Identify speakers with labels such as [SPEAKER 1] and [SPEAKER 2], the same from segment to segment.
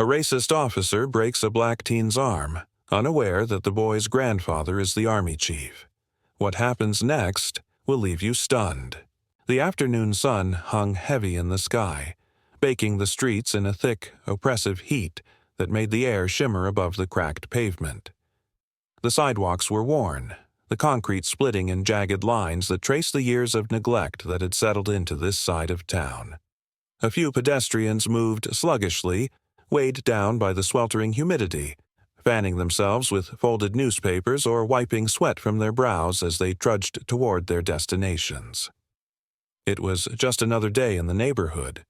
[SPEAKER 1] A racist officer breaks a black teen's arm, unaware that the boy's grandfather is the army chief. What happens next will leave you stunned. The afternoon sun hung heavy in the sky, baking the streets in a thick, oppressive heat that made the air shimmer above the cracked pavement. The sidewalks were worn, the concrete splitting in jagged lines that traced the years of neglect that had settled into this side of town. A few pedestrians moved sluggishly, weighed down by the sweltering humidity, fanning themselves with folded newspapers or wiping sweat from their brows as they trudged toward their destinations. It was just another day in the neighborhood,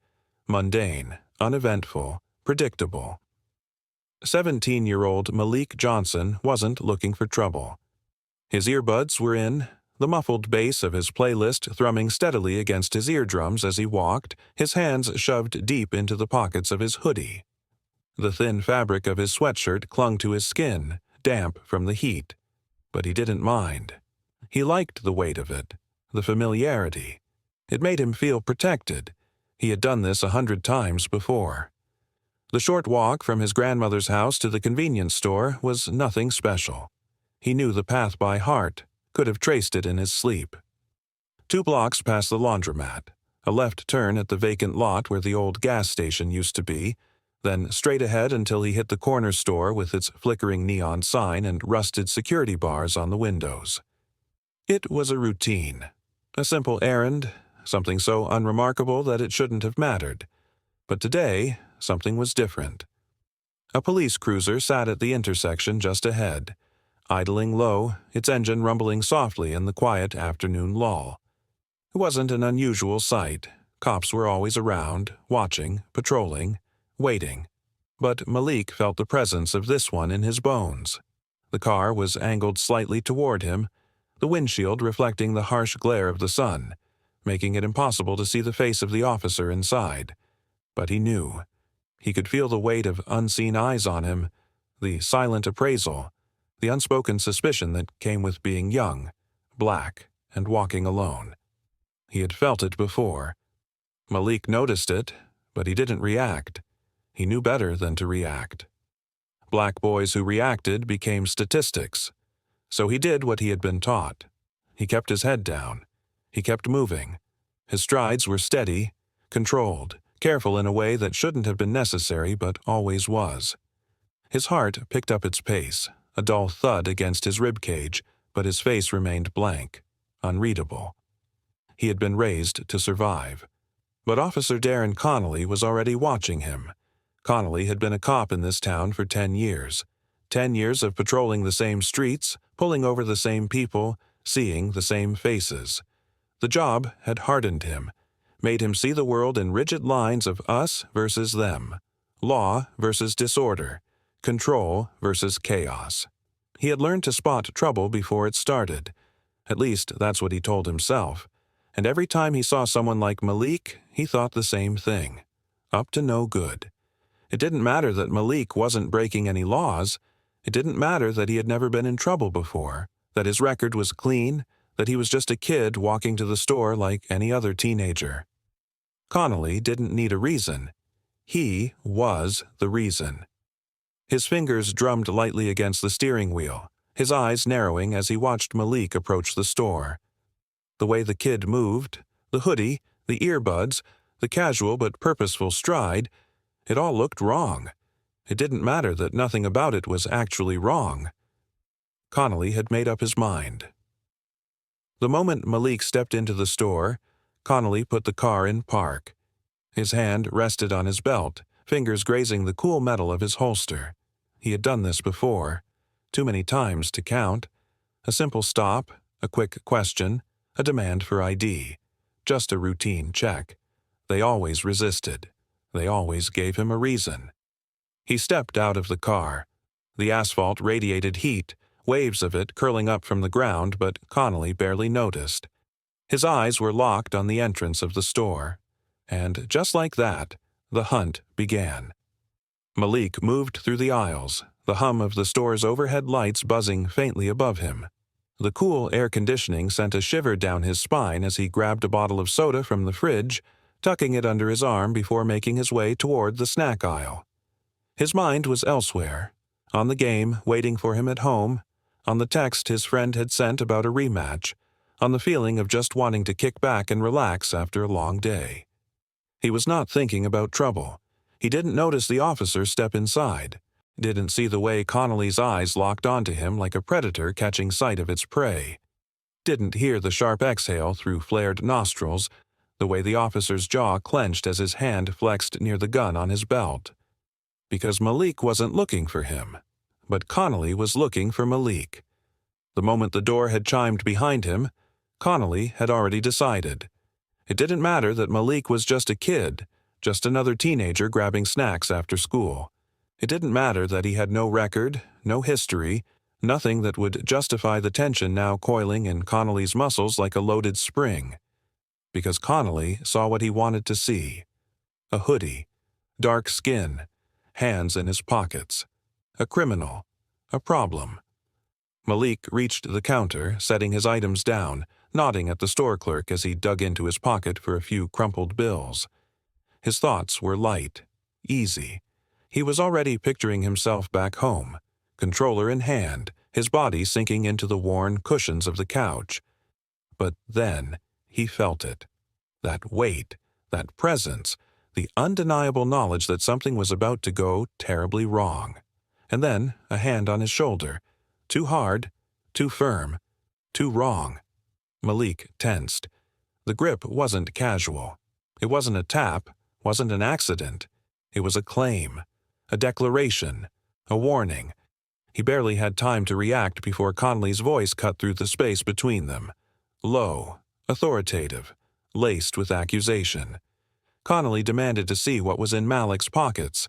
[SPEAKER 1] mundane, uneventful, predictable. 17-year-old Malik Johnson wasn't looking for trouble. His earbuds were in, the muffled bass of his playlist thrumming steadily against his eardrums as he walked, his hands shoved deep into the pockets of his hoodie. The thin fabric of his sweatshirt clung to his skin, damp from the heat. But he didn't mind. He liked the weight of it, the familiarity. It made him feel protected. He had done this 100 times before. The short walk from his grandmother's house to the convenience store was nothing special. He knew the path by heart, could have traced it in his sleep. 2 blocks past the laundromat, a left turn at the vacant lot where the old gas station used to be, then straight ahead until he hit the corner store with its flickering neon sign and rusted security bars on the windows. It was a routine, a simple errand, something so unremarkable that it shouldn't have mattered. But today, something was different. A police cruiser sat at the intersection just ahead, idling low, its engine rumbling softly in the quiet afternoon lull. It wasn't an unusual sight. Cops were always around, watching, patrolling, waiting. But Malik felt the presence of this one in his bones. The car was angled slightly toward him, the windshield reflecting the harsh glare of the sun, making it impossible to see the face of the officer inside. But he knew. He could feel the weight of unseen eyes on him, the silent appraisal, the unspoken suspicion that came with being young, black, and walking alone. He had felt it before. Malik noticed it, but he didn't react. He knew better than to react. Black boys who reacted became statistics. So he did what he had been taught. He kept his head down. He kept moving. His strides were steady, controlled, careful in a way that shouldn't have been necessary but always was. His heart picked up its pace, a dull thud against his ribcage, but his face remained blank, unreadable. He had been raised to survive. But Officer Darren Connolly was already watching him. Connolly had been a cop in this town for 10 years. 10 years of patrolling the same streets, pulling over the same people, seeing the same faces. The job had hardened him, made him see the world in rigid lines of us versus them, law versus disorder, control versus chaos. He had learned to spot trouble before it started. At least that's what he told himself. And every time he saw someone like Malik, he thought the same thing. Up to no good. It didn't matter that Malik wasn't breaking any laws. It didn't matter that he had never been in trouble before, that his record was clean, that he was just a kid walking to the store like any other teenager. Connolly didn't need a reason. He was the reason. His fingers drummed lightly against the steering wheel, his eyes narrowing as he watched Malik approach the store. The way the kid moved, the hoodie, the earbuds, the casual but purposeful stride, it all looked wrong. It didn't matter that nothing about it was actually wrong. Connolly had made up his mind. The moment Malik stepped into the store, Connolly put the car in park. His hand rested on his belt, fingers grazing the cool metal of his holster. He had done this before, too many times to count. A simple stop, a quick question, a demand for ID. Just a routine check. They always resisted. They always gave him a reason. He stepped out of the car. The asphalt radiated heat, waves of it curling up from the ground, but Connolly barely noticed. His eyes were locked on the entrance of the store. And just like that, the hunt began. Malik moved through the aisles, the hum of the store's overhead lights buzzing faintly above him. The cool air conditioning sent a shiver down his spine as he grabbed a bottle of soda from the fridge, tucking it under his arm before making his way toward the snack aisle. His mind was elsewhere, on the game waiting for him at home, on the text his friend had sent about a rematch, on the feeling of just wanting to kick back and relax after a long day. He was not thinking about trouble. He didn't notice the officer step inside, didn't see the way Connolly's eyes locked onto him like a predator catching sight of its prey, didn't hear the sharp exhale through flared nostrils, the way the officer's jaw clenched as his hand flexed near the gun on his belt. Because Malik wasn't looking for him, but Connolly was looking for Malik. The moment the door had chimed behind him, Connolly had already decided. It didn't matter that Malik was just a kid, just another teenager grabbing snacks after school. It didn't matter that he had no record, no history, nothing that would justify the tension now coiling in Connolly's muscles like a loaded spring. Because Connolly saw what he wanted to see. A hoodie, dark skin, hands in his pockets. A criminal. A problem. Malik reached the counter, setting his items down, nodding at the store clerk as he dug into his pocket for a few crumpled bills. His thoughts were light, easy. He was already picturing himself back home, controller in hand, his body sinking into the worn cushions of the couch. But then he felt it. That weight, that presence, the undeniable knowledge that something was about to go terribly wrong. And then a hand on his shoulder. Too hard, too firm, too wrong. Malik tensed. The grip wasn't casual. It wasn't a tap, wasn't an accident. It was a claim, a declaration, a warning. He barely had time to react before Connolly's voice cut through the space between them. Low, authoritative, laced with accusation. Connolly demanded to see what was in Malik's pockets.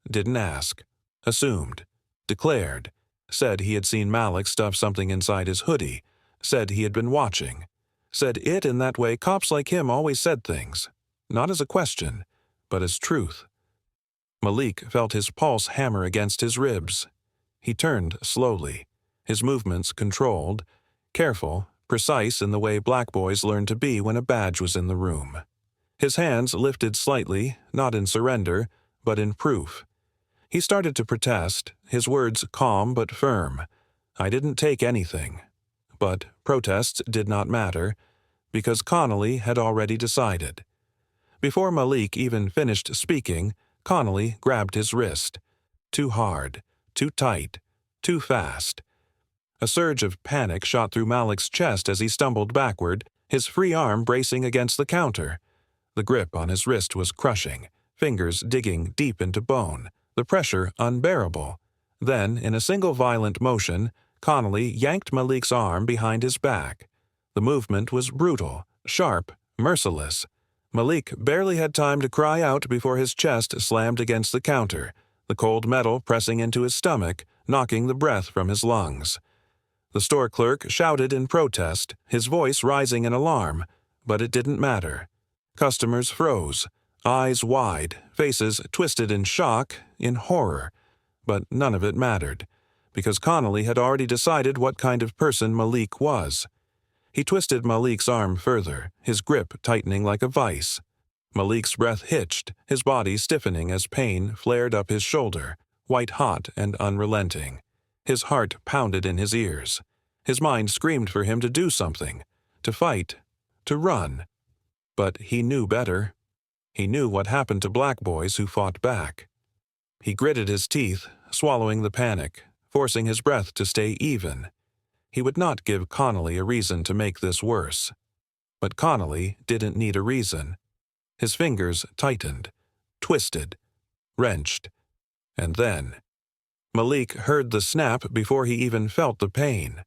[SPEAKER 1] Didn't ask. Assumed. Declared. Said he had seen Malik stuff something inside his hoodie. Said he had been watching. Said it in that way cops like him always said things. Not as a question, but as truth. Malik felt his pulse hammer against his ribs. He turned slowly, his movements controlled, careful, precise in the way black boys learned to be when a badge was in the room. His hands lifted slightly, not in surrender, but in proof. He started to protest, his words calm but firm. I didn't take anything. But protests did not matter, because Connolly had already decided. Before Malik even finished speaking, Connolly grabbed his wrist. Too hard, too tight, too fast. A surge of panic shot through Malik's chest as he stumbled backward, his free arm bracing against the counter. The grip on his wrist was crushing, fingers digging deep into bone, the pressure unbearable. Then, in a single violent motion, Connolly yanked Malik's arm behind his back. The movement was brutal, sharp, merciless. Malik barely had time to cry out before his chest slammed against the counter, the cold metal pressing into his stomach, knocking the breath from his lungs. The store clerk shouted in protest, his voice rising in alarm, but it didn't matter. Customers froze, eyes wide, faces twisted in shock, in horror. But none of it mattered, because Connolly had already decided what kind of person Malik was. He twisted Malik's arm further, his grip tightening like a vice. Malik's breath hitched, his body stiffening as pain flared up his shoulder, white-hot and unrelenting. His heart pounded in his ears. His mind screamed for him to do something, to fight, to run. But he knew better. He knew what happened to black boys who fought back. He gritted his teeth, swallowing the panic, forcing his breath to stay even. He would not give Connolly a reason to make this worse. But Connolly didn't need a reason. His fingers tightened, twisted, wrenched. And then Malik heard the snap before he even felt the pain.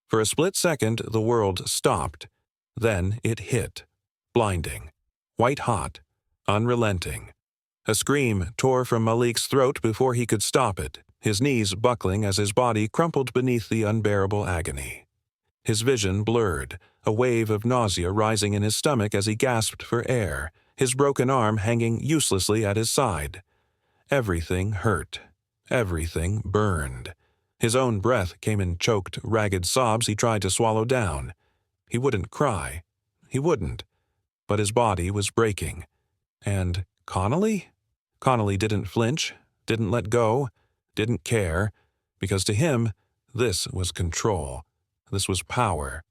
[SPEAKER 1] For a split second, the world stopped. Then it hit, blinding, white-hot, unrelenting. A scream tore from Malik's throat before he could stop it, his knees buckling as his body crumpled beneath the unbearable agony. His vision blurred, a wave of nausea rising in his stomach as he gasped for air, his broken arm hanging uselessly at his side. Everything hurt. Everything burned. His own breath came in choked, ragged sobs he tried to swallow down. He wouldn't cry. He wouldn't. But his body was breaking. And Connolly? Connolly didn't flinch, didn't let go, didn't care, because to him, this was control. This was power.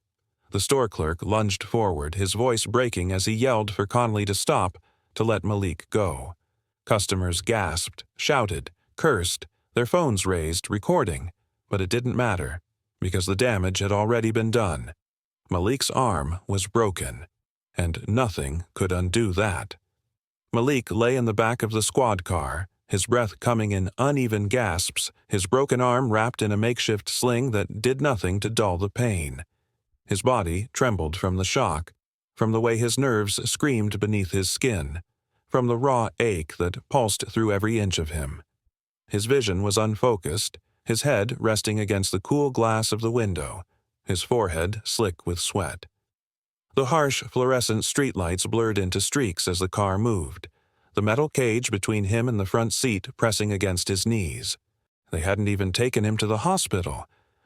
[SPEAKER 1] The store clerk lunged forward, his voice breaking as he yelled for Connolly to stop, to let Malik go. Customers gasped, shouted, cursed, their phones raised, recording, but it didn't matter, because the damage had already been done. Malik's arm was broken, and nothing could undo that. Malik lay in the back of the squad car, his breath coming in uneven gasps, his broken arm wrapped in a makeshift sling that did nothing to dull the pain. His body trembled from the shock, from the way his nerves screamed beneath his skin, from the raw ache that pulsed through every inch of him. His vision was unfocused, his head resting against the cool glass of the window, his forehead slick with sweat. The harsh fluorescent streetlights blurred into streaks as the car moved, the metal cage between him and the front seat pressing against his knees. They hadn't even taken him to the hospital.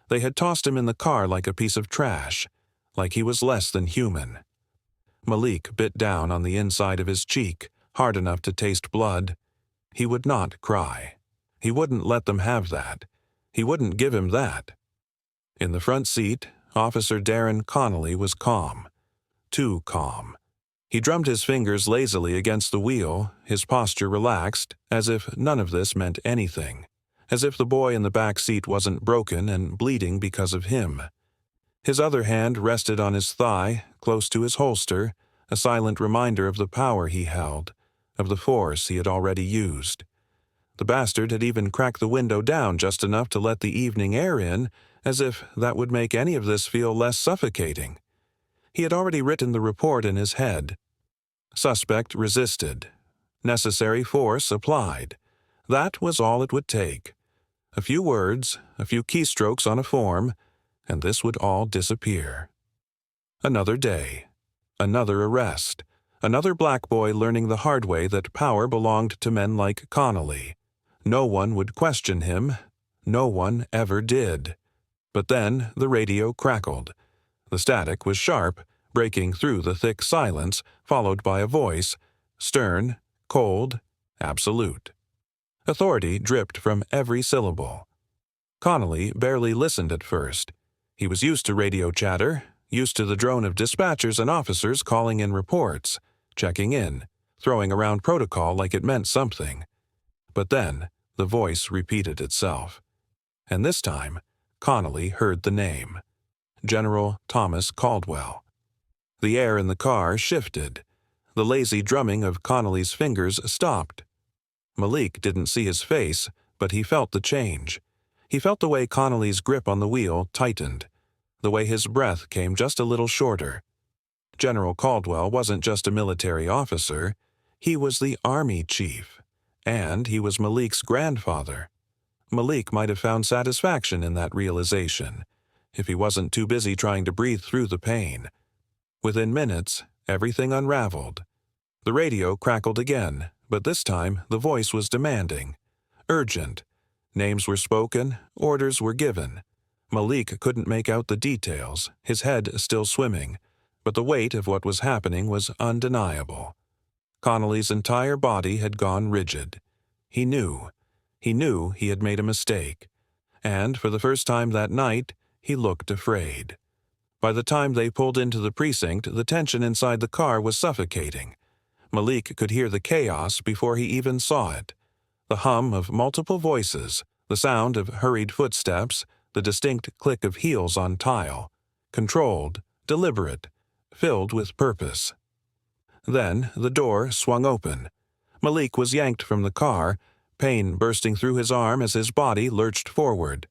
[SPEAKER 1] They had tossed him in the car like a piece of trash, like he was less than human. Malik bit down on the inside of his cheek, hard enough to taste blood. He would not cry. He wouldn't let them have that. He wouldn't give him that. In the front seat, Officer Darren Connolly was calm. Too calm. He drummed his fingers lazily against the wheel, his posture relaxed, as if none of this meant anything, as if the boy in the back seat wasn't broken and bleeding because of him. His other hand rested on his thigh, close to his holster, a silent reminder of the power he held, of the force he had already used. The bastard had even cracked the window down just enough to let the evening air in, as if that would make any of this feel less suffocating. He had already written the report in his head. Suspect resisted. Necessary force applied. That was all it would take. A few words, a few keystrokes on a form, and this would all disappear. Another day. Another arrest. Another black boy learning the hard way that power belonged to men like Connolly. No one would question him. No one ever did. But then the radio crackled. The static was sharp, breaking through the thick silence, followed by a voice, stern, cold, absolute. Authority dripped from every syllable. Connolly barely listened at first. He was used to radio chatter, used to the drone of dispatchers and officers calling in reports, checking in, throwing around protocol like it meant something. But then the voice repeated itself. And this time, Connolly heard the name. General Thomas Caldwell. The air in the car shifted. The lazy drumming of Connolly's fingers stopped. Malik didn't see his face, but he felt the change. He felt the way Connolly's grip on the wheel tightened, the way his breath came just a little shorter. General Caldwell wasn't just a military officer. He was the Army chief, and he was Malik's grandfather. Malik might have found satisfaction in that realization, if he wasn't too busy trying to breathe through the pain. Within minutes, everything unraveled. The radio crackled again, but this time the voice was demanding, urgent. Names were spoken, orders were given. Malik couldn't make out the details, his head still swimming, but the weight of what was happening was undeniable. Connolly's entire body had gone rigid. He knew he had made a mistake, and for the first time that night, he looked afraid. By the time they pulled into the precinct, the tension inside the car was suffocating. Malik could hear the chaos before he even saw it. The hum of multiple voices, the sound of hurried footsteps, the distinct click of heels on tile. Controlled, deliberate, filled with purpose. Then the door swung open. Malik was yanked from the car, pain bursting through his arm as his body lurched forward.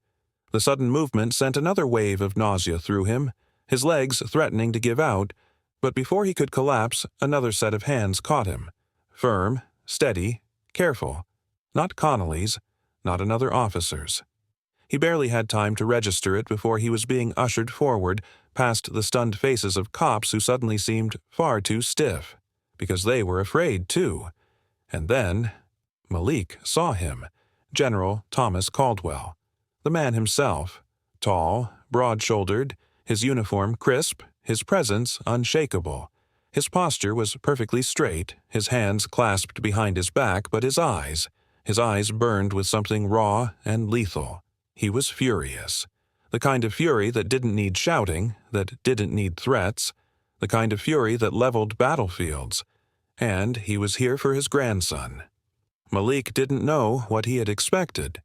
[SPEAKER 1] The sudden movement sent another wave of nausea through him, his legs threatening to give out, but before he could collapse, another set of hands caught him. Firm, steady, careful. Not Connolly's, not another officer's. He barely had time to register it before he was being ushered forward past the stunned faces of cops who suddenly seemed far too stiff, because they were afraid too. And then Malik saw him, General Thomas Caldwell, the man himself, tall, broad-shouldered, his uniform crisp, his presence unshakable. His posture was perfectly straight, his hands clasped behind his back, but his eyes, His eyes burned with something raw and lethal. He was furious. The kind of fury that didn't need shouting, that didn't need threats, the kind of fury that leveled battlefields. And he was here for his grandson. Malik didn't know what he had expected.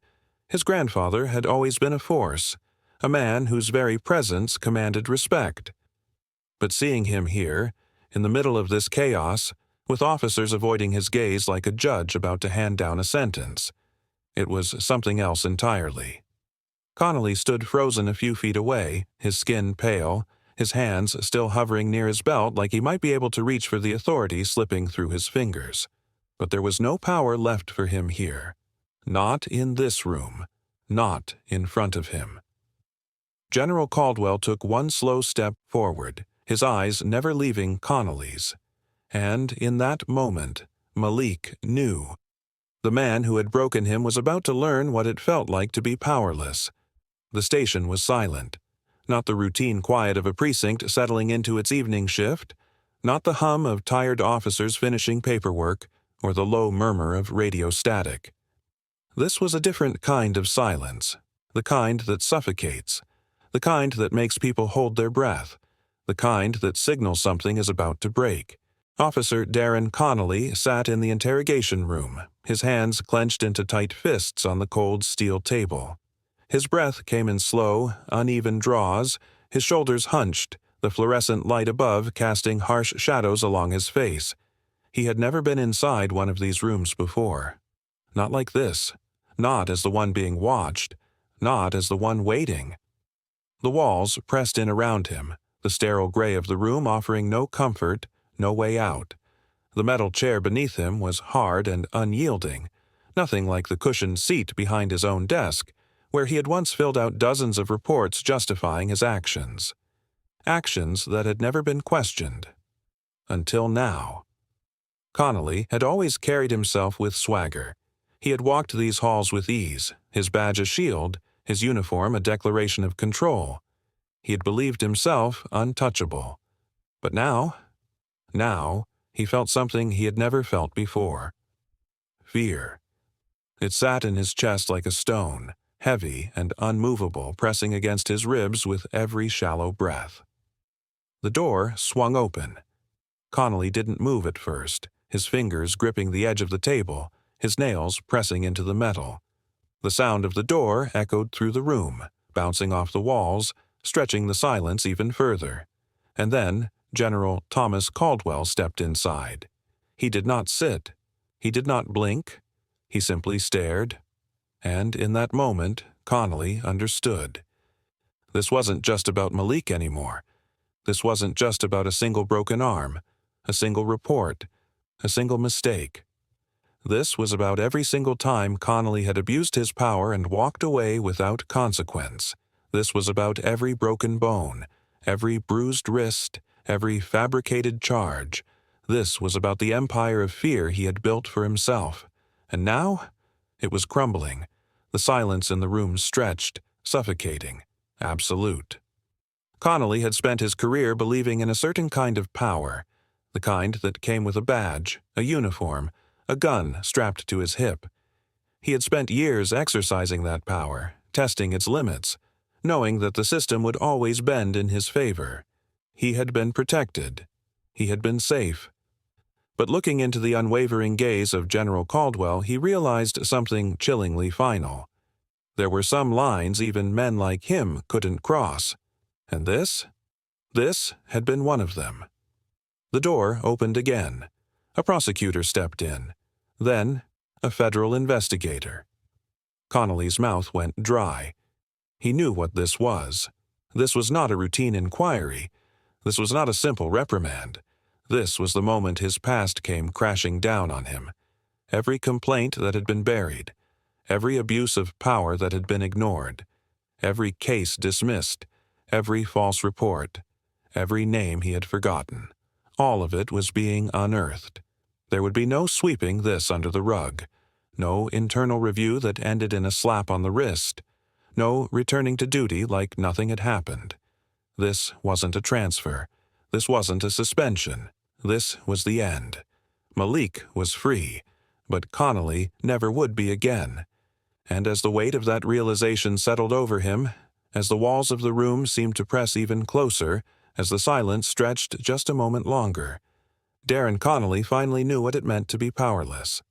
[SPEAKER 1] His grandfather had always been a force, a man whose very presence commanded respect. But seeing him here, in the middle of this chaos, with officers avoiding his gaze like a judge about to hand down a sentence, it was something else entirely. Connolly stood frozen a few feet away, his skin pale, his hands still hovering near his belt like he might be able to reach for the authority slipping through his fingers. But there was no power left for him here. Not in this room. Not in front of him. General Caldwell took one slow step forward, his eyes never leaving Connolly's. And in that moment, Malik knew. The man who had broken him was about to learn what it felt like to be powerless. The station was silent. Not the routine quiet of a precinct settling into its evening shift, not the hum of tired officers finishing paperwork, or the low murmur of radio static. This was a different kind of silence, the kind that suffocates, the kind that makes people hold their breath, the kind that signals something is about to break. Officer Darren Connolly sat in the interrogation room, his hands clenched into tight fists on the cold steel table. His breath came in slow, uneven draws, his shoulders hunched, the fluorescent light above casting harsh shadows along his face. He had never been inside one of these rooms before. Not like this. Not as the one being watched. Not as the one waiting. The walls pressed in around him, the sterile gray of the room offering no comfort, no way out. The metal chair beneath him was hard and unyielding, nothing like the cushioned seat behind his own desk, where he had once filled out dozens of reports justifying his actions. Actions that had never been questioned. Until now. Connolly had always carried himself with swagger. He had walked these halls with ease, his badge a shield, his uniform a declaration of control. He had believed himself untouchable. But now, he felt something he had never felt before. Fear. It sat in his chest like a stone, heavy and unmovable, pressing against his ribs with every shallow breath. The door swung open. Connolly didn't move at first, his fingers gripping the edge of the table, his nails pressing into the metal. The sound of the door echoed through the room, bouncing off the walls, stretching the silence even further. And then General Thomas Caldwell stepped inside. He did not sit. He did not blink. He simply stared. And in that moment, Connolly understood. This wasn't just about Malik anymore. This wasn't just about a single broken arm, a single report, a single mistake. This was about every single time Connolly had abused his power and walked away without consequence. This was about every broken bone, every bruised wrist, every fabricated charge. This was about the empire of fear he had built for himself. And now, it was crumbling. The silence in the room stretched, suffocating, absolute. Connolly had spent his career believing in a certain kind of power, the kind that came with a badge, a uniform, a gun strapped to his hip. He had spent years exercising that power, testing its limits, knowing that the system would always bend in his favor. He had been protected. He had been safe. But looking into the unwavering gaze of General Caldwell, he realized something chillingly final. There were some lines even men like him couldn't cross. And this had been one of them. The door opened again. A prosecutor stepped in. Then, a federal investigator. Connolly's mouth went dry. He knew what this was. This was not a routine inquiry. This was not a simple reprimand. This was the moment his past came crashing down on him. Every complaint that had been buried, every abuse of power that had been ignored, every case dismissed, every false report, every name he had forgotten. All of it was being unearthed. There would be no sweeping this under the rug, no internal review that ended in a slap on the wrist, no returning to duty like nothing had happened. This wasn't a transfer. This wasn't a suspension. This was the end. Malik was free. but Connolly never would be again. And as the weight of that realization settled over him, as the walls of the room seemed to press even closer, as the silence stretched just a moment longer, Darren Connolly finally knew what it meant to be powerless.